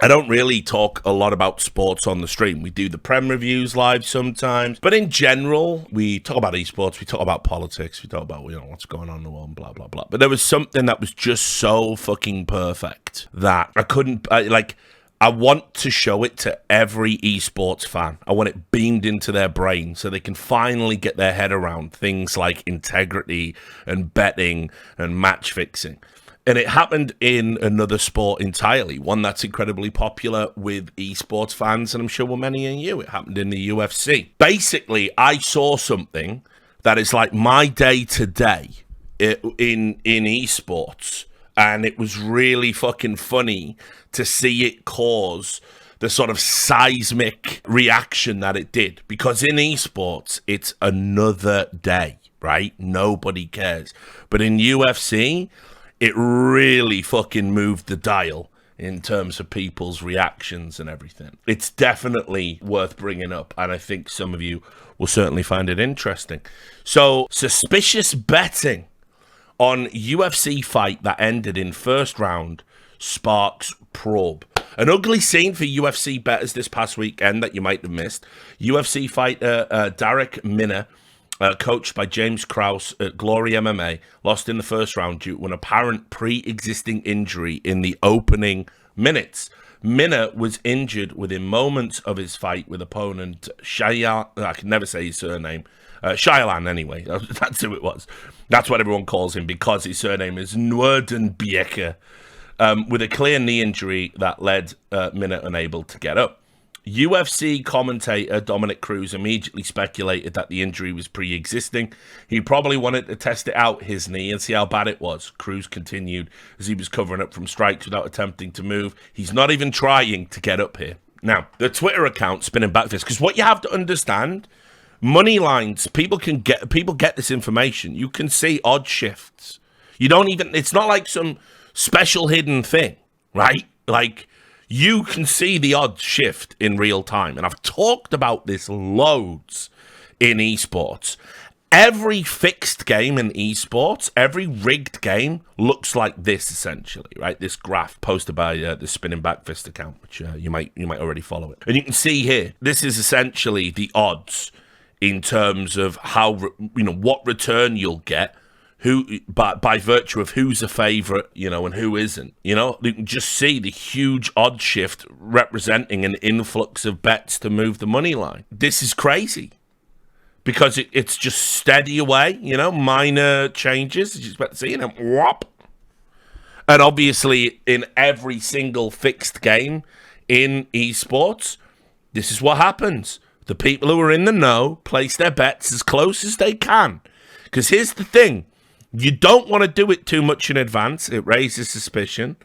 I don't really talk a lot about sports on the stream. We do the Prem reviews live sometimes, but in general, we talk about esports, we talk about politics, we talk about, what's going on in the world, blah, blah, blah. But there was something that was just so fucking perfect that I want to show it to every esports fan. I want it beamed into their brain so they can finally get their head around things like integrity and betting and match fixing. And it happened in another sport entirely, one that's incredibly popular with esports fans, and I'm sure many of you. It happened in the UFC. Basically, I saw something that is like my day-to-day in esports, and it was really fucking funny to see it cause the sort of seismic reaction that it did. Because in esports, it's another day, right? Nobody cares. But in UFC, it really fucking moved the dial in terms of people's reactions and everything. It's definitely worth bringing up, and I think some of you will certainly find it interesting. So, suspicious betting on UFC fight that ended in first round sparks probe. An ugly scene for UFC bettors this past weekend that you might have missed. UFC fighter Derek Minner, coached by James Krause at Glory MMA, lost in the first round due to an apparent pre-existing injury in the opening minutes. Minner was injured within moments of his fight with opponent Shailan. I can never say his surname. Shailan, anyway. That's who it was. That's what everyone calls him because his surname is Noordenbieker, with a clear knee injury that led Minner unable to get up. UFC commentator Dominic Cruz immediately speculated that the injury was pre-existing. He probably wanted to test it out, his knee, and see how bad it was. Cruz continued as he was covering up from strikes without attempting to move. He's not even trying to get up here. Now, the Twitter account spinning back this, because what you have to understand, money lines, people get this information. You can see odd shifts. It's not like some special hidden thing, right? Like, you can see the odds shift in real time. And I've talked about this loads in esports. Every fixed game in esports, every rigged game looks like this, essentially, right? This graph posted by the Spinning Back Fist account, which you might already follow it. And you can see here, this is essentially the odds in terms of how, what return you'll get, by virtue of who's a favorite, and who isn't. You can just see the huge odd shift representing an influx of bets to move the money line. This is crazy because it's just steady away, minor changes. You expect to see, whop. And obviously, in every single fixed game in esports, this is what happens. The people who are in the know place their bets as close as they can. Because here's the thing. You don't want to do it too much in advance. It raises suspicion.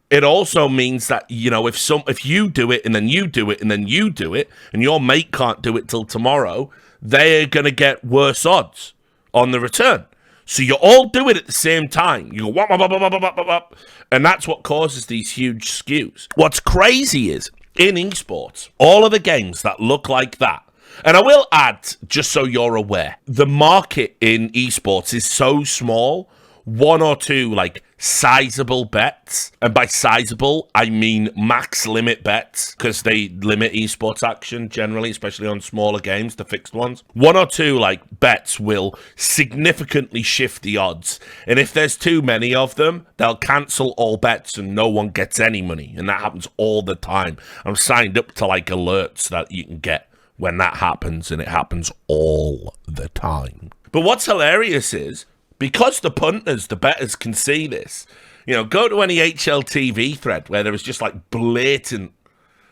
It also means that, if you do it and then you do it and then you do it and your mate can't do it till tomorrow, they're going to get worse odds on the return. So you all do it at the same time. You go, wop, wop, wop, wop, wop, wop, and that's what causes these huge skews. What's crazy is, in esports, all of the games that look like that, and I will add, just so you're aware, the market in esports is so small, one or two, sizable bets, and by sizable, I mean max limit bets, because they limit esports action generally, especially on smaller games, the fixed ones. One or two, bets will significantly shift the odds, and if there's too many of them, they'll cancel all bets and no one gets any money, and that happens all the time. I'm signed up to, alerts that you can get when that happens, and it happens all the time. But what's hilarious is, because the punters, the bettors can see this, go to any HLTV thread where there is just blatant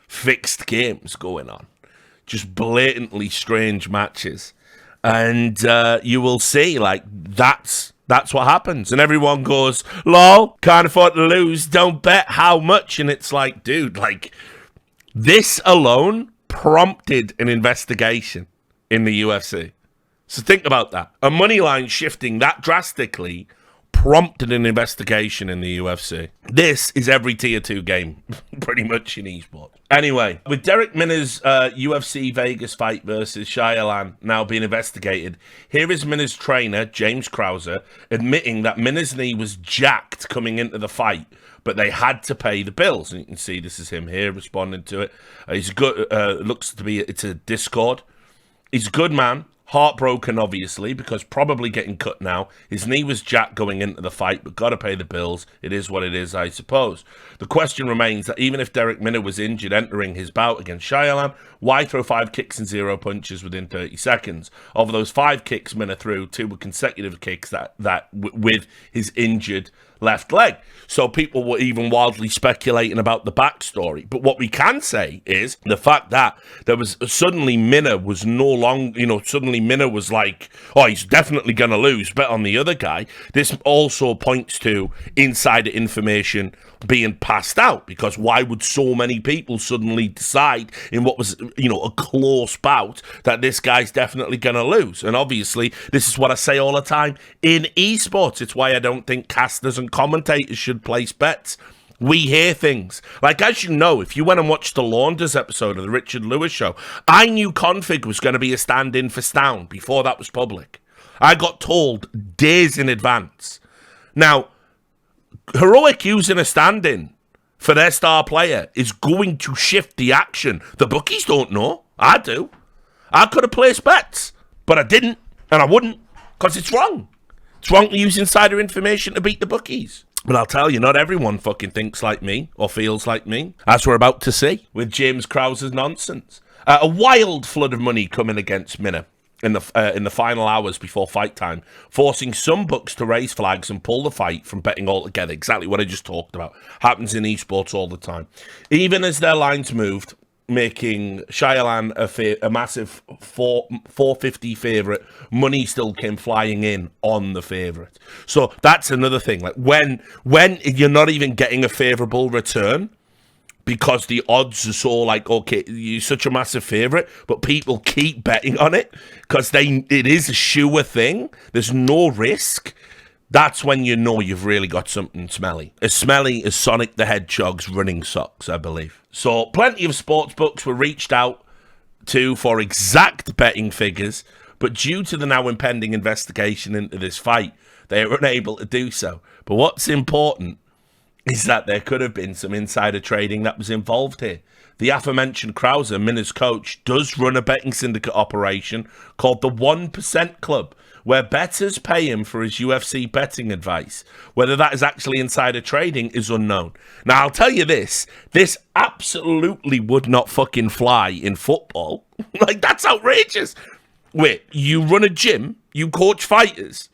fixed games going on, just blatantly strange matches, and you will see that's what happens, and everyone goes, lol, can't afford to lose, don't bet how much, and it's dude, this alone prompted an investigation in the UFC. So think about that. A money line shifting that drastically prompted an investigation in the UFC. This is every tier 2 game, pretty much in esports. Anyway, with Derek Minner's UFC Vegas fight versus Shailan now being investigated, here is Minner's trainer, James Krause, admitting that Minner's knee was jacked coming into the fight, but they had to pay the bills. And you can see this is him here responding to it. He's good. Looks to be it's a Discord. He's a good man. Heartbroken, obviously, because probably getting cut now. His knee was jacked going into the fight, but got to pay the bills. It is what it is, I suppose. The question remains that even if Derek Minner was injured entering his bout against Shyalan, why throw 5 kicks and 0 punches within 30 seconds? Of those 5 kicks Minner threw, 2 were consecutive kicks with his injured left leg. So people were even wildly speculating about the backstory. But what we can say is the fact that there was suddenly Minner was no longer, suddenly Minner was like, oh, he's definitely going to lose, bet on the other guy. This also points to insider information being passed out, because why would so many people suddenly decide in what was, a close bout that this guy's definitely going to lose? And obviously, this is what I say all the time in esports. It's why I don't think casters and commentators should place bets. We hear things. Like, as you know, if you went and watched the Launders episode of the Richard Lewis show, I knew Config was going to be a stand-in for Stown before that was public. I got told days in advance. Now, Heroic using a stand-in for their star player is going to shift the action. The bookies don't know. I do. I could have placed bets, but I didn't, and I wouldn't, because it's wrong. It's wrong to use insider information to beat the bookies. But I'll tell you, not everyone fucking thinks like me or feels like me, as we're about to see with James Krause's nonsense. A wild flood of money coming against Minner in the final hours before fight time, forcing some books to raise flags and pull the fight from betting altogether. Exactly what I just talked about. Happens in esports all the time. Even as their lines moved, making Shyalan a massive 450 favourite, money still came flying in on the favourite. So that's another thing. Like when you're not even getting a favourable return, because the odds are so like, okay, you're such a massive favourite, but people keep betting on it because it is a sure thing. There's no risk. That's when you know you've really got something smelly. As smelly as Sonic the Hedgehog's running socks, I believe. So plenty of sports books were reached out to for exact betting figures, but due to the now impending investigation into this fight, they were unable to do so. But what's important is that there could have been some insider trading that was involved here. The aforementioned Krause, Minner's coach, does run a betting syndicate operation called the 1% Club, where bettors pay him for his UFC betting advice. Whether that is actually insider trading is unknown. Now, I'll tell you this absolutely would not fucking fly in football. Like, that's outrageous. Wait, you run a gym, you coach fighters,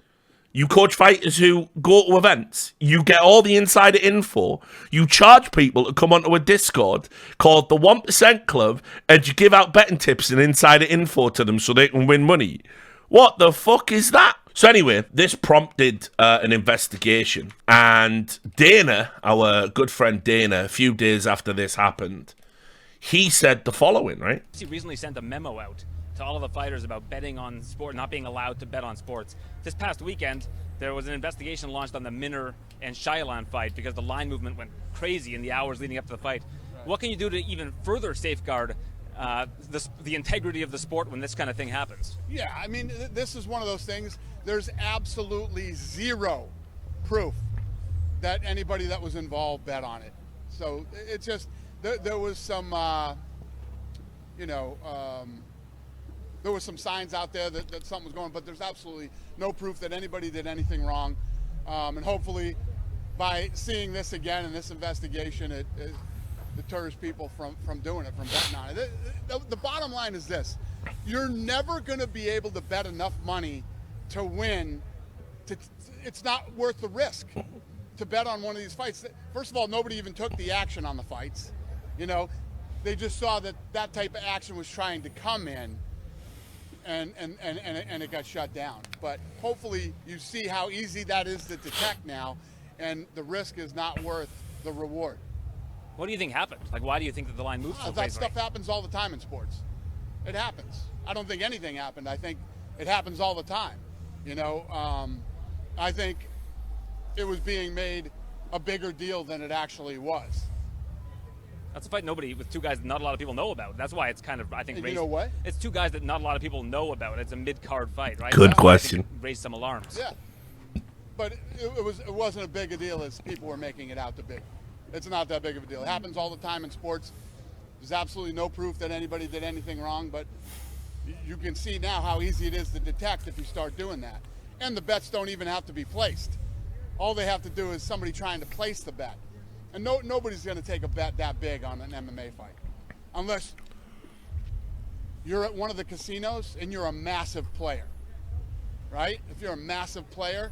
who go to events. You get all the insider info. You charge people to come onto a Discord called the 1% Club, and you give out betting tips and insider info to them so they can win money. What the fuck is that? So anyway, this prompted an investigation. And Dana, our good friend Dana, a few days after this happened, he said the following, right? He recently sent a memo out to all of the fighters about betting on sport, not being allowed to bet on sports. This past weekend, there was an investigation launched on the Minner and Shyalan fight because the line movement went crazy in the hours leading up to the fight. Right. What can you do to even further safeguard the integrity of the sport when this kind of thing happens? Yeah, I mean, this is one of those things. There's absolutely zero proof that anybody that was involved bet on it. So it's just, there was some, there were some signs out there that something was going on, but there's absolutely no proof that anybody did anything wrong. And hopefully by seeing this again in this investigation, it deters people from doing it, from betting on it. The bottom line is this: you're never going to be able to bet enough money to win. It's not worth the risk to bet on one of these fights. First of all, nobody even took the action on the fights. They just saw that type of action was trying to come in, and it got shut down. But hopefully you see how easy that is to detect now, and the risk is not worth the reward. What do you think happened? Like, why do you think that the line moved so That crazy? stuff happens all the time in sports. It happens. I don't think anything happened. I think it happens all the time. I think it was being made a bigger deal than it actually was. That's a fight with two guys that not a lot of people know about. That's why it's kind of, I think, you know what? It's two guys that not a lot of people know about. It's a mid-card fight, right? Good question. Raised some alarms. Yeah. But it wasn't as big a deal as people were making it out to be. It's not that big of a deal. It happens all the time in sports. There's absolutely no proof that anybody did anything wrong, but you can see now how easy it is to detect if you start doing that. And the bets don't even have to be placed. All they have to do is somebody trying to place the bet. And nobody's going to take a bet that big on an MMA fight. Unless you're at one of the casinos and you're a massive player, right? If you're a massive player,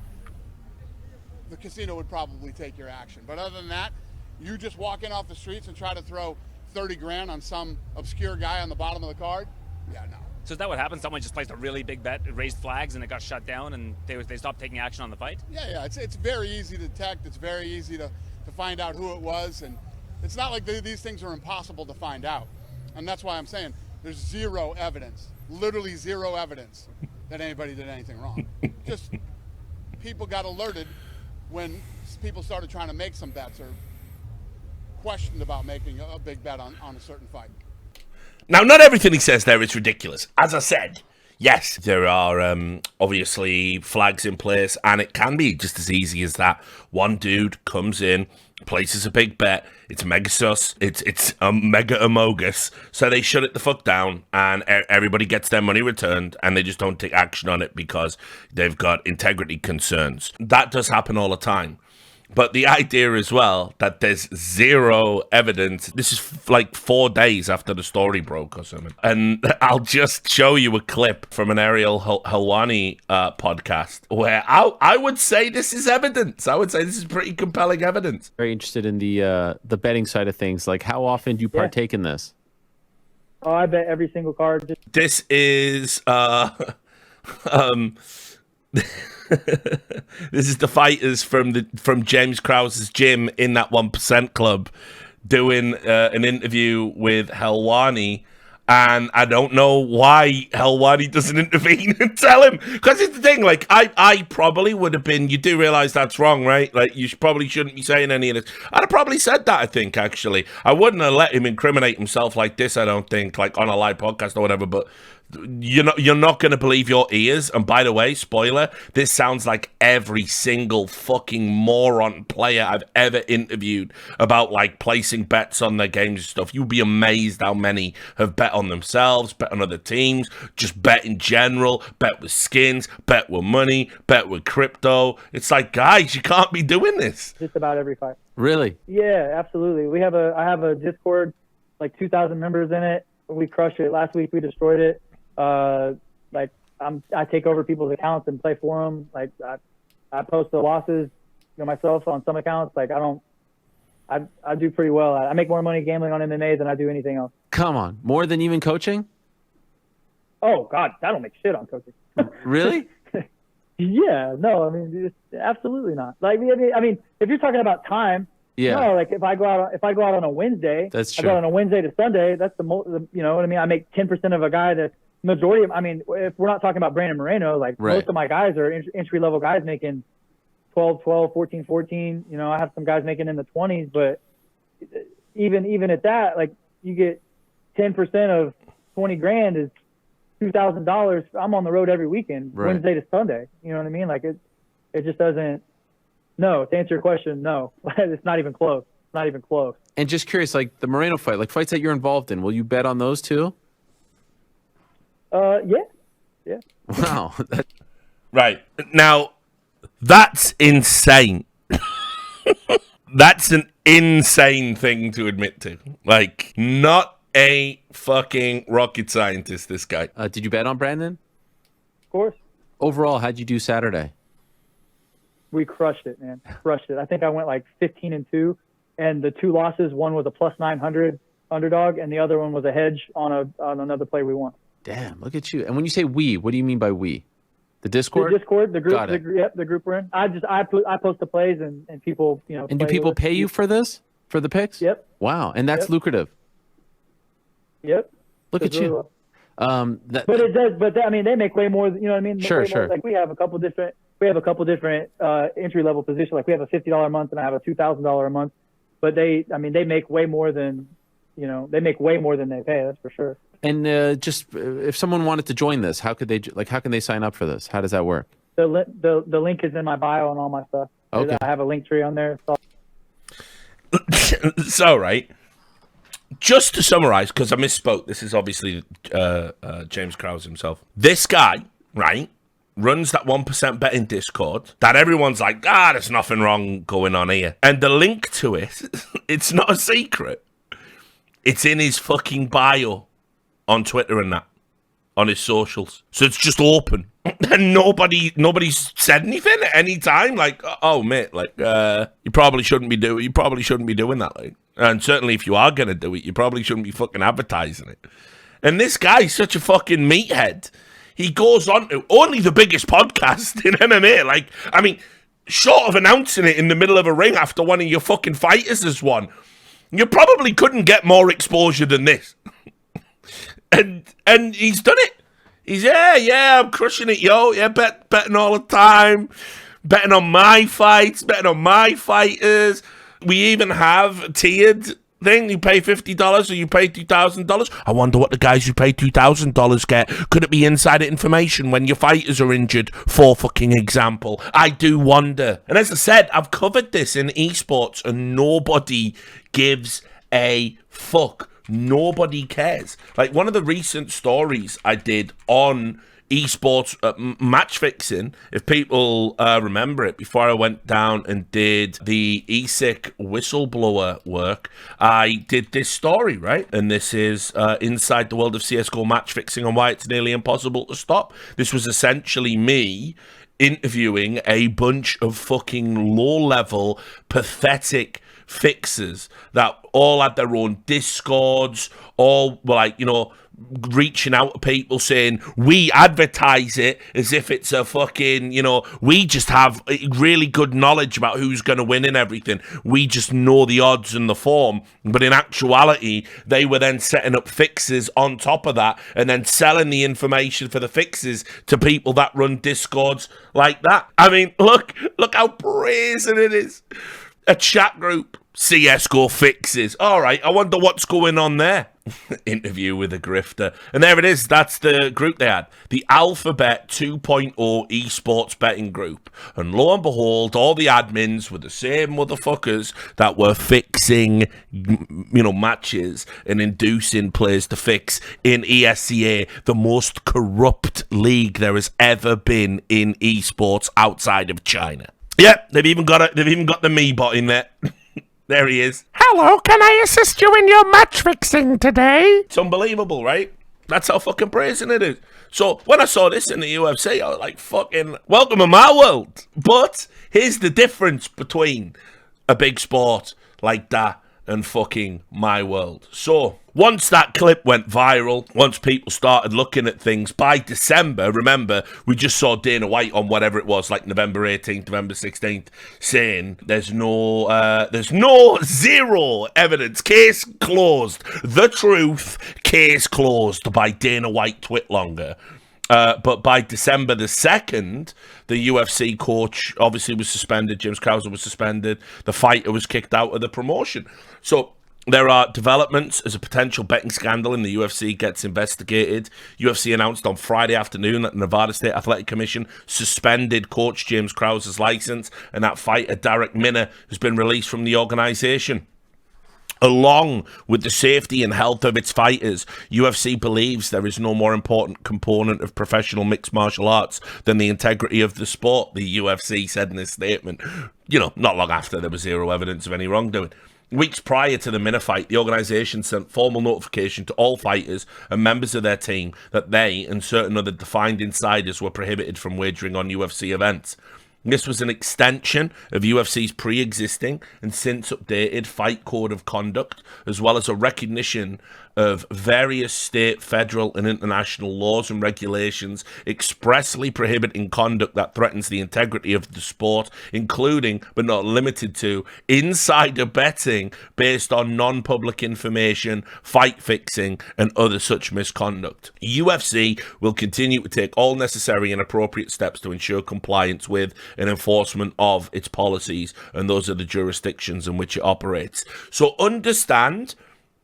the casino would probably take your action. But other than that, you just walk in off the streets and try to throw 30 grand on some obscure guy on the bottom of the card? Yeah, no. So is that what happened? Someone just placed a really big bet, it raised flags, and it got shut down, and they stopped taking action on the fight? Yeah. It's very easy to detect. It's very easy to find out who it was. And it's not like these things are impossible to find out. And that's why I'm saying there's zero evidence, literally zero evidence that anybody did anything wrong. Just people got alerted when people started trying to make some bets or questioned about making a big bet on a certain fight. Now, not everything he says there is ridiculous. As I said, yes, there are obviously flags in place, and it can be just as easy as that. One dude comes in, places a big bet, it's mega sus, it's a mega amogus, so they shut it the fuck down, and everybody gets their money returned, and they just don't take action on it because they've got integrity concerns. That does happen all the time. But the idea as well that there's zero evidence, this is like 4 days after the story broke or something. And I'll just show you a clip from an Ariel Helwani podcast where I would say this is evidence. I would say this is pretty compelling evidence. Very interested in the betting side of things. Like, how often do you partake in this? Oh, I bet every single card. This is this is the fighters from James Krause's gym in that 1% club doing an interview with Helwani, and I don't know why Helwani doesn't intervene and tell him, because it's the thing, like I probably would have been, you do realize that's wrong, right? Like, you probably shouldn't be saying any of this. I'd have probably said that, I think, actually. I wouldn't have let him incriminate himself like this, I don't think, like on a live podcast or whatever, but you're not going to believe your ears. And by the way, spoiler, this sounds like every single fucking moron player I've ever interviewed about like placing bets on their games and stuff. You'd be amazed how many have bet on themselves, bet on other teams, just bet in general, bet with skins, bet with money, bet with crypto. It's like, guys, you can't be doing this. Just about every fight. Really? Yeah, absolutely. I have a Discord, like 2,000 members in it. We crushed it. Last week we destroyed it. Like I take over people's accounts and play for them. Like I post the losses, myself on some accounts. Like I do pretty well. I make more money gambling on MMA than I do anything else. Come on, more than even coaching? Oh God, I don't make shit on coaching. Really? Yeah, no, I mean, absolutely not. Like, I mean, if you're talking about time, yeah. No, like if I go out on a Wednesday, that's true. I go out on a Wednesday to Sunday. That's you know what I mean. I make 10% of a guy that majority of. I mean, if we're not talking about Brandon Moreno, like right. Most of my guys are entry level guys making 12, 14, 14. I have some guys making in the 20s, but even at that, like you get 10% of 20 grand is $2,000. I'm on the road every weekend, right. Wednesday to Sunday. You know what I mean? Like it just doesn't. No, to answer your question, no. It's not even close. It's not even close. And just curious, like the Moreno fight, like fights that you're involved in, will you bet on those too? Yeah. Wow. Right. Now, that's insane. That's an insane thing to admit to. Like, not a fucking rocket scientist, this guy. Did you bet on Brandon? Of course. Overall, how'd you do Saturday? We crushed it, man. Crushed it. I think I went like 15-2, and the 2 losses, one was a plus 900 underdog, and the other one was a hedge on another play we won. Damn, look at you. And when you say we, what do you mean by we? The Discord? The Discord, the group, Got it. the group we're in. I post the plays and people, And do people pay you for this? For the picks? Yep. Wow, and that's lucrative. Yep. Look at you. But it does. But I mean, they make way more. You know what I mean? Sure. Like we have a couple different entry level positions. Like we have a $50 a month and I have a $2,000 a month. But they make way more than, they make way more than they pay. That's for sure. And just if someone wanted to join this, how can they sign up for this? How does that work? The link is in my bio and all my stuff. Okay. I have a link tree on there. So. So, right, just to summarize, because I misspoke, this is obviously James Krause himself. This guy, right, runs that 1% betting Discord that everyone's like, there's nothing wrong going on here. And the link to it, it's not a secret. It's in his fucking bio on Twitter and that, on his socials. So it's just open. And nobody's said anything at any time. Like, oh, mate, like, you probably shouldn't be doing that, like. And certainly if you are going to do it, you probably shouldn't be fucking advertising it. And this guy's such a fucking meathead. He goes on to only the biggest podcast in MMA. Like, I mean, short of announcing it in the middle of a ring after one of your fucking fighters has won, you probably couldn't get more exposure than this. and he's done it. He's, I'm crushing it, yo. Yeah, betting all the time. Betting on my fights, betting on my fighters. We even have tiered thing. You pay $50 or you pay $2,000. I wonder what the guys who pay $2,000 get. Could it be insider information when your fighters are injured, for fucking example? I do wonder. And as I said, I've covered this in esports and nobody gives a fuck. Nobody cares. Like, one of the recent stories I did on esports match fixing, if people remember it, before I went down and did the ESIC whistleblower work, I did this story, right? And this is inside the world of CSGO match fixing and why it's nearly impossible to stop. This was essentially me interviewing a bunch of fucking low-level, pathetic fixers that all had their own discords, all were like, reaching out to people saying, we advertise it as if it's a fucking, we just have really good knowledge about who's going to win and everything. We just know the odds and the form. But in actuality, they were then setting up fixes on top of that and then selling the information for the fixes to people that run discords like that. I mean, look how brazen it is. A chat group, CSGO fixes. All right, I wonder what's going on there. Interview with a grifter. And there it is. That's the group they had. The Alphabet 2.0 esports betting group. And lo and behold, all the admins were the same motherfuckers that were fixing, matches and inducing players to fix in ESCA, the most corrupt league there has ever been in esports outside of China. Yep, they've even got the me bot in there. There he is. Hello, can I assist you in your match fixing today? It's unbelievable, right? That's how fucking brazen it is. So when I saw this in the UFC, I was like, fucking welcome to my world. But here's the difference between a big sport like that and fucking my world. So once that clip went viral, once people started looking at things, by December, remember, we just saw Dana White on whatever it was, like November 18th, November 16th, saying there's zero evidence, case closed. The truth, case closed by Dana White Twitlonger. But by December the 2nd, the UFC coach obviously was suspended. James Krause was suspended. The fighter was kicked out of the promotion. So there are developments as a potential betting scandal in the UFC gets investigated. UFC announced on Friday afternoon that the Nevada State Athletic Commission suspended coach James Krause's license, and that fighter, Derek Minner, has been released from the organization. Along with the safety and health of its fighters, UFC believes there is no more important component of professional mixed martial arts than the integrity of the sport, the UFC said in a statement. Not long after there was zero evidence of any wrongdoing. Weeks prior to the Minner fight, the organization sent formal notification to all fighters and members of their team that they and certain other defined insiders were prohibited from wagering on UFC events. This was an extension of UFC's pre-existing and since updated fight code of conduct, as well as a recognition of various state, federal, and international laws and regulations expressly prohibiting conduct that threatens the integrity of the sport, including, but not limited to, insider betting based on non-public information, fight fixing, and other such misconduct. UFC will continue to take all necessary and appropriate steps to ensure compliance with and enforcement of its policies and those of the jurisdictions in which it operates. So understand,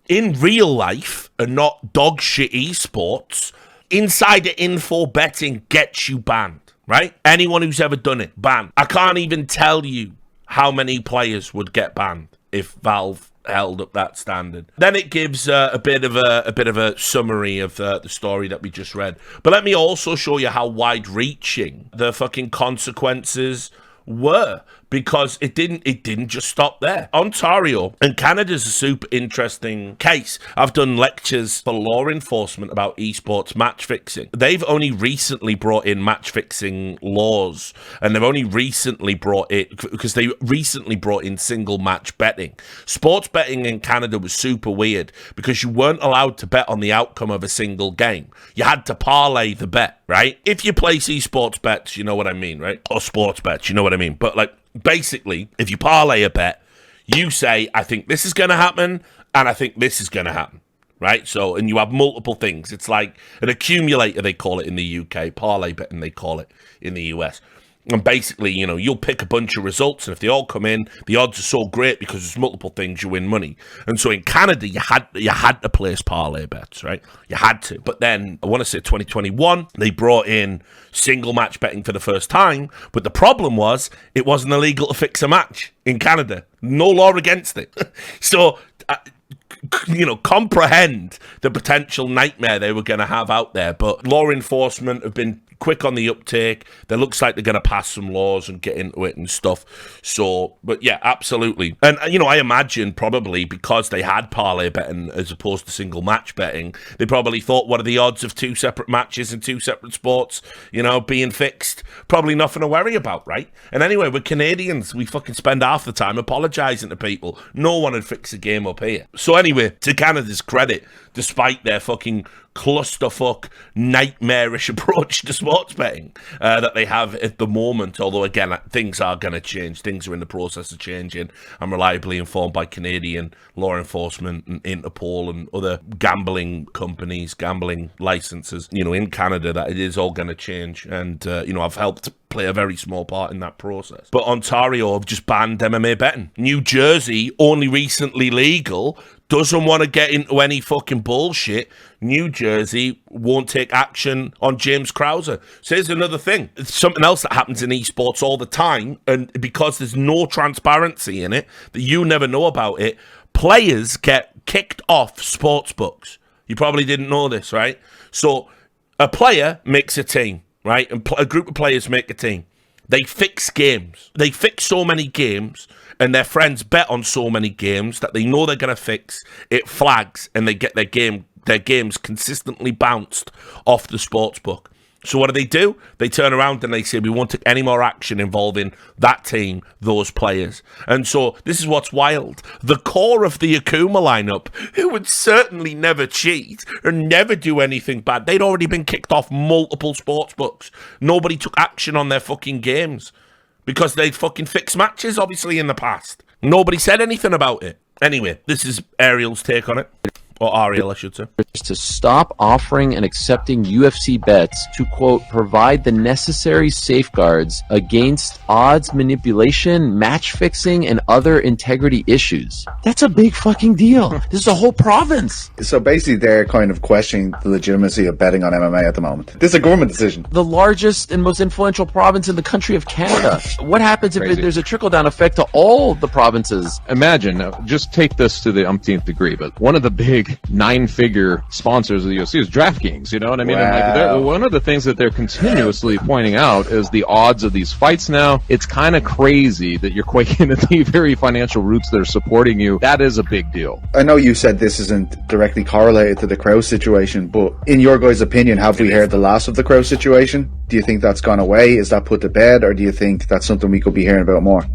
in real life and not dog shit esports, insider info betting gets you banned, right? Anyone who's ever done it, banned. I can't even tell you how many players would get banned. if Valve held up that standard. Then it gives a bit of a summary of the story that we just read. But let me also show you how wide-reaching the fucking consequences were, because it didn't just stop there. Ontario and Canada's a super interesting case. I've done lectures for law enforcement about esports match fixing. They've only recently brought in match fixing laws, and they've only recently brought it because they recently brought in single match betting. Sports betting in Canada was super weird because you weren't allowed to bet on the outcome of a single game. You had to parlay the bet, right? If you place esports bets, you know what I mean, right? Or sports bets, you know what I mean. But like, basically, if you parlay a bet, you say, I think this is going to happen, and I think this is going to happen, right? So, and you have multiple things. It's like an accumulator, they call it in the UK, parlay betting, they call it in the US. And basically, you know, you'll pick a bunch of results, and if they all come in, the odds are so great because there's multiple things, you win money. And so in Canada, you had to place parlay bets, right? You had to. But then, I want to say 2021, they brought in single match betting for the first time, but the problem was it wasn't illegal to fix a match in Canada. No law against it. So, you know, comprehend the potential nightmare they were going to have out there. But law enforcement have been quick on the uptake. There looks like they're going to pass some laws and get into it and stuff. So, but yeah, absolutely. And, you know, I imagine probably because they had parlay betting as opposed to single match betting, they probably thought, what are the odds of two separate matches in two separate sports, you know, being fixed? Probably nothing to worry about, right? And anyway, we're Canadians. We fucking spend half the time apologising to people. No one would fix a game up here. So anyway, to Canada's credit, despite their fucking clusterfuck, nightmarish approach to sports betting that they have at the moment, although again, things are going to change. Things are in the process of changing. I'm reliably informed by Canadian law enforcement and Interpol and other gambling companies, gambling licenses, you know, in Canada, that it is all going to change. And, you know, I've helped play a very small part in that process. But Ontario have just banned MMA betting. New Jersey, only recently legal, doesn't want to get into any fucking bullshit. New Jersey won't take action on James Krauser. So here's another thing. It's something else that happens in esports all the time, and because there's no transparency in it, that you never know about it, players get kicked off sports books. You probably didn't know this, right? So a player makes a team, right? And a group of players make a team. They fix games. They fix so many games, and their friends bet on so many games that they know they're going to fix. It flags, and they get their games consistently bounced off the sportsbook. So what do? They turn around and they say, we won't take any more action involving that team, those players. And so this is what's wild. The core of the Akuma lineup, who would certainly never cheat or never do anything bad, they'd already been kicked off multiple sportsbooks. Nobody took action on their fucking games because they'd fucking fixed matches, obviously, in the past. Nobody said anything about it. Anyway, this is Ariel's take on it. Or Ariel, I should say. To stop offering and accepting UFC bets to, quote, provide the necessary safeguards against odds manipulation, match fixing, and other integrity issues. That's a big fucking deal. This is a whole province. So basically they're kind of questioning the legitimacy of betting on MMA at the moment. This is a government decision. The largest and most influential province in the country of Canada. What happens if there's a trickle-down effect to all the provinces? Imagine, just take this to the umpteenth degree, but one of the big 9-figure sponsors of the UFC is DraftKings, you know what I mean? Wow. And like, one of the things that they're continuously pointing out is the odds of these fights now. It's kind of crazy that you're quaking at the very financial roots that are supporting you. That is a big deal. I know you said this isn't directly correlated to the Krause situation, but in your guys' opinion, have we heard the last of the Krause situation? Do you think that's gone away? Is that put to bed? Or do you think that's something we could be hearing about more?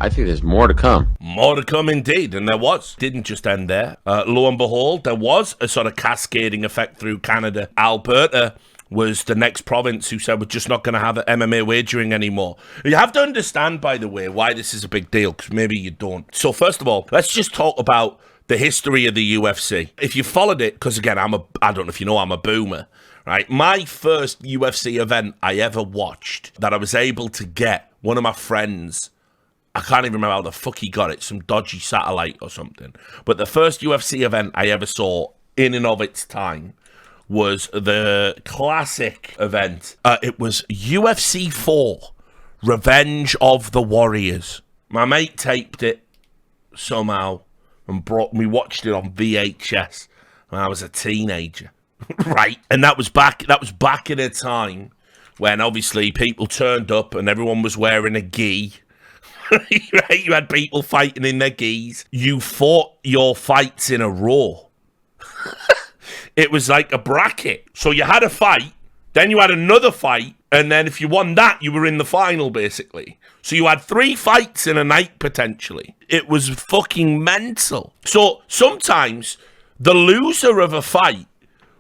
I think there's more to come. More to come indeed, and there was. Didn't just end there. Lo and behold, there was a sort of cascading effect through Canada. Alberta was the next province who said, we're just not going to have MMA wagering anymore. You have to understand, by the way, why this is a big deal, because maybe you don't. So first of all, let's just talk about the history of the UFC. If you followed it, because again, I don't know if you know, I'm a boomer, right? My first UFC event I ever watched that I was able to get, one of my friends, I can't even remember how the fuck he got it, some dodgy satellite or something. But the first UFC event I ever saw in and of its time was the classic event. It was UFC 4, Revenge of the Warriors. My mate taped it somehow and we watched it on VHS when I was a teenager. Right? And that was back in a time when obviously people turned up and everyone was wearing a gi. Right? You had people fighting in their gis. You fought your fights in a row. It was like a bracket. So you had a fight, then you had another fight, and then if you won that, you were in the final, basically. So you had 3 fights in a night, potentially. It was fucking mental. So sometimes the loser of a fight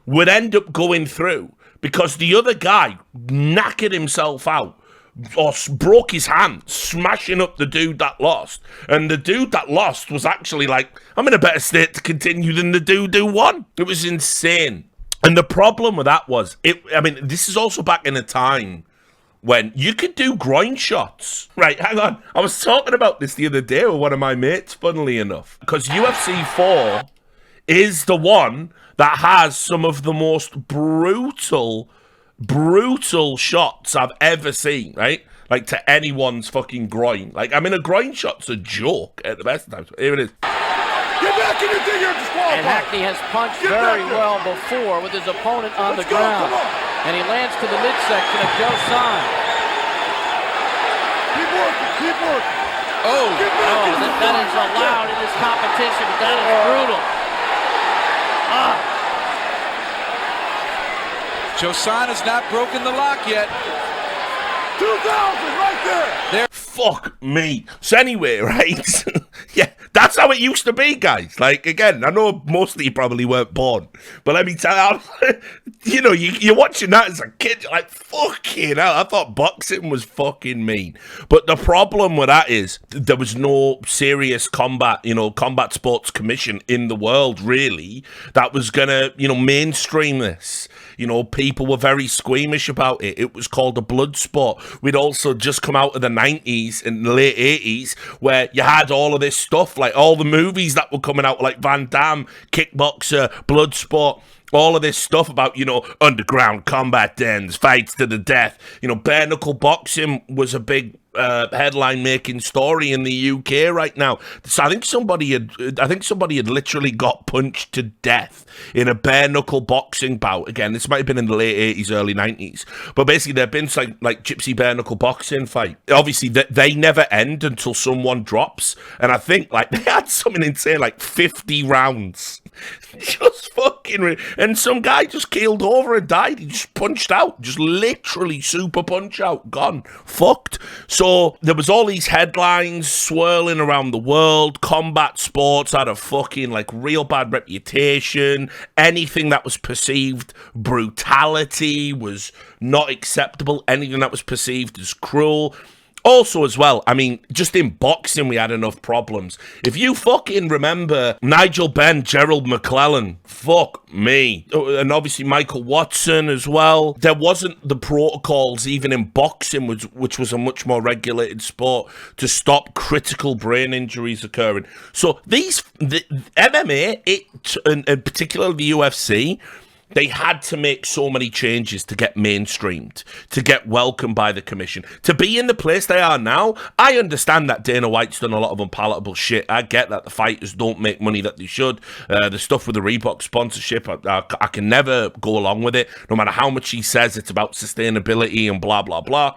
would end up going through because the other guy knackered himself out or broke his hand, smashing up the dude that lost. And the dude that lost was actually like, I'm in a better state to continue than the dude who won. It was insane. And the problem with that was, this is also back in a time when you could do groin shots. Right, hang on. I was talking about this the other day with one of my mates, funnily enough. Because UFC 4 is the one that has some of the most brutal shots I've ever seen, right? Like, to anyone's fucking groin. Like, a groin shot's a joke at the best of times. Here it is. Get back in the thing, you're disqualified. And Hackney has punched very well before with his opponent on the ground. And he lands to the midsection of Joe Son. Keep working. That is allowed in this competition, but that is brutal. Joe Son has not broken the lock yet. 2,000 right there. Fuck me. So anyway, right? Yeah, that's how it used to be, guys. Like, again, I know most of you probably weren't born, but let me tell you, you're watching that as a kid, you're like, fucking hell, I thought boxing was fucking mean. But the problem with that is there was no serious combat sports commission in the world, really, that was gonna, mainstream this. People were very squeamish about it. It was called a blood sport. We'd also just come out of the 90s and the late 80s where you had all of this stuff, like all the movies that were coming out, like Van Damme, Kickboxer, Bloodsport, all of this stuff about, underground combat dens, fights to the death. Bare knuckle boxing was a big headline-making story in the UK right now. So I think somebody had literally got punched to death in a bare knuckle boxing bout. Again, this might have been in the late 80s, early 90s. But basically, there've been like gypsy bare knuckle boxing fight. Obviously, they never end until someone drops. And I think they had something insane, like 50 rounds. Just fucking... And some guy just keeled over and died. He just punched out. Just literally super punch out. Gone. Fucked. So there was all these headlines swirling around the world. Combat sports had a fucking real bad reputation. Anything that was perceived brutality was not acceptable. Anything that was perceived as cruel. Also, as well, just in boxing, we had enough problems. If you fucking remember Nigel Benn, Gerald McClellan, fuck me. And obviously Michael Watson as well. There wasn't the protocols, even in boxing, which was a much more regulated sport, to stop critical brain injuries occurring. So the MMA, and particularly the UFC, they had to make so many changes to get mainstreamed, to get welcomed by the commission, to be in the place they are now. I understand that Dana White's done a lot of unpalatable shit. I get that the fighters don't make money that they should. The stuff with the Reebok sponsorship, I can never go along with it, no matter how much he says it's about sustainability and blah, blah, blah.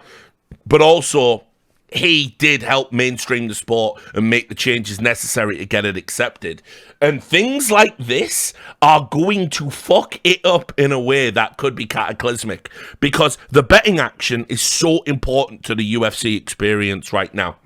But also, he did help mainstream the sport and make the changes necessary to get it accepted. And things like this are going to fuck it up in a way that could be cataclysmic, because the betting action is so important to the UFC experience right now.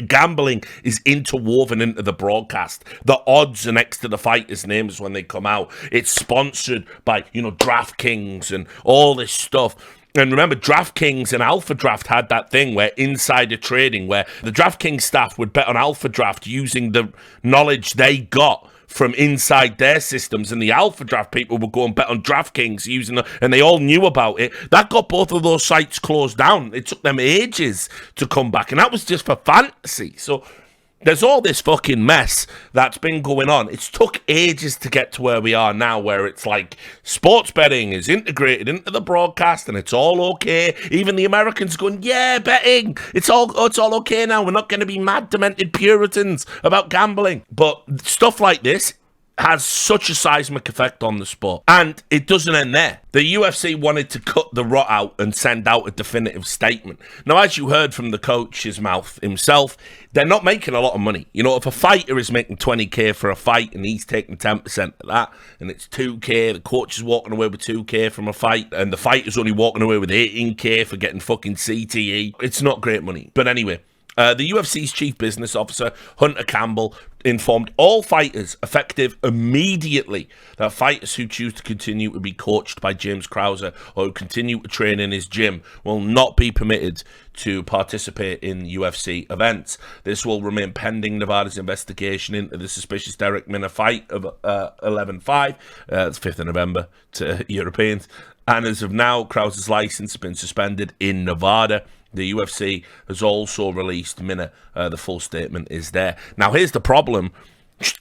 Gambling is interwoven into the broadcast. The odds are next to the fighters' names when they come out. It's sponsored by, DraftKings and all this stuff. And remember, DraftKings and Alpha Draft had that thing where insider trading, where the DraftKings staff would bet on Alpha Draft using the knowledge they got from inside their systems, and the Alpha Draft people would go and bet on DraftKings and they all knew about it. That got both of those sites closed down. It took them ages to come back, and that was just for fantasy. So There's all this fucking mess that's been going on. It's took ages to get to where we are now, where it's like sports betting is integrated into the broadcast and it's all okay. Even the Americans going, yeah, betting. It's all okay now. We're not going to be mad, demented Puritans about gambling. But stuff like this has such a seismic effect on the sport. And it doesn't end there. The UFC wanted to cut the rot out and send out a definitive statement. Now, as you heard from the coach's mouth himself, they're not making a lot of money. You know, if a fighter is making 20k for a fight and he's taking 10% of that, and it's 2k, the coach is walking away with 2k from a fight, and the fighter's only walking away with 18k for getting fucking CTE, it's not great money. But anyway, the UFC's chief business officer, Hunter Campbell, informed all fighters, effective immediately, that fighters who choose to continue to be coached by James Krauser or who continue to train in his gym will not be permitted to participate in UFC events. This will remain pending Nevada's investigation into the suspicious Derek Minner fight of 11-5. It's 5th of November to Europeans. And as of now, Krauser's license has been suspended in Nevada. The UFC has also released Minner. The full statement is there. Now, here's the problem.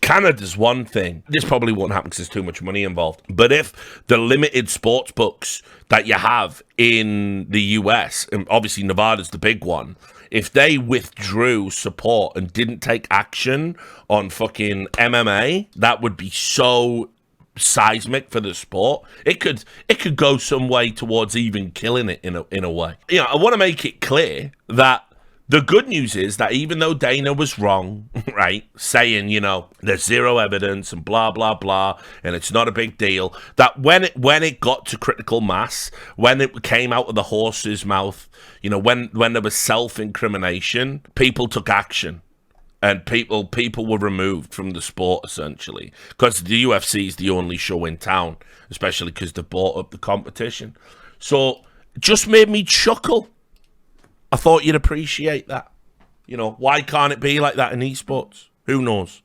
Canada's one thing. This probably won't happen because there's too much money involved. But if the limited sports books that you have in the US, and obviously Nevada's the big one, if they withdrew support and didn't take action on fucking MMA, that would be so seismic for the sport. It could go some way towards even killing it in a way. You know, I want to make it clear that the good news is that even though Dana was wrong, right, saying, you know, there's zero evidence and blah blah blah and it's not a big deal, that when it got to critical mass, when it came out of the horse's mouth, you know, when there was self-incrimination, people took action. And people were removed from the sport, essentially, because the UFC is the only show in town, especially because they bought up the competition. So it just made me chuckle. I thought you'd appreciate that. You know, why can't it be like that in esports? Who knows?